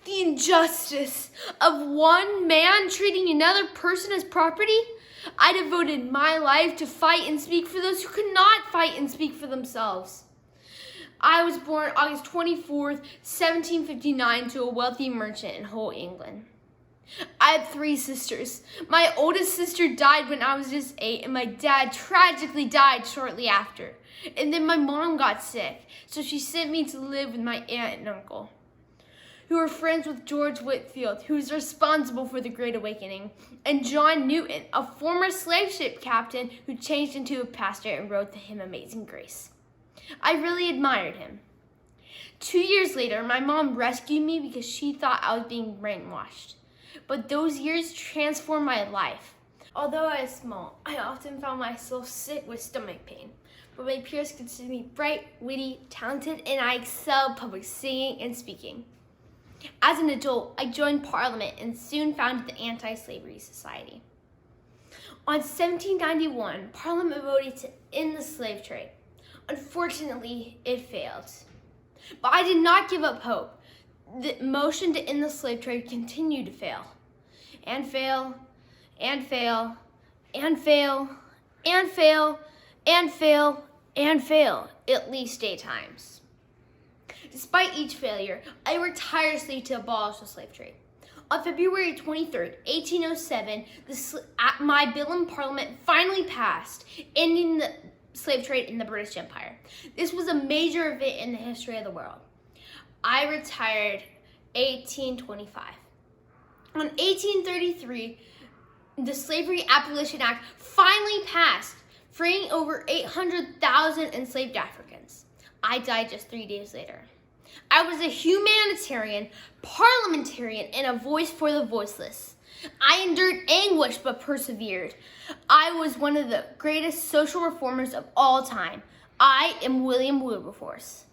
the injustice of one man treating another person as property, I devoted my life to fight and speak for those who could not fight and speak for themselves. I was born August 24th, 1759 to a wealthy merchant in Hull, England. I had 3 sisters. My oldest sister died when I was just 8, and my dad tragically died shortly after. And then my mom got sick, so she sent me to live with my aunt and uncle, who were friends with George Whitefield, who was responsible for the Great Awakening, and John Newton, a former slave ship captain who changed into a pastor and wrote the hymn Amazing Grace. I really admired him. 2 years later, my mom rescued me because she thought I was being brainwashed. But those years transformed my life. Although I was small, I often found myself sick with stomach pain. But my peers considered me bright, witty, talented, and I excelled public singing and speaking. As an adult, I joined Parliament and soon founded the Anti-Slavery Society. On 1791, Parliament voted to end the slave trade. Unfortunately, it failed. But I did not give up hope. The motion to end the slave trade continued to fail. And fail, and fail, and fail, and fail, and fail, and fail, at least 8 times. Despite each failure, I worked tirelessly to abolish the slave trade. On February 23rd, 1807, my bill in Parliament finally passed, ending the slave trade in the British Empire. This was a major event in the history of the world. I retired 1825. On 1833, the Slavery Abolition Act finally passed, freeing over 800,000 enslaved Africans. I died just 3 days later. I was a humanitarian, parliamentarian, and a voice for the voiceless. I endured anguish but persevered. I was one of the greatest social reformers of all time. I am William Wilberforce.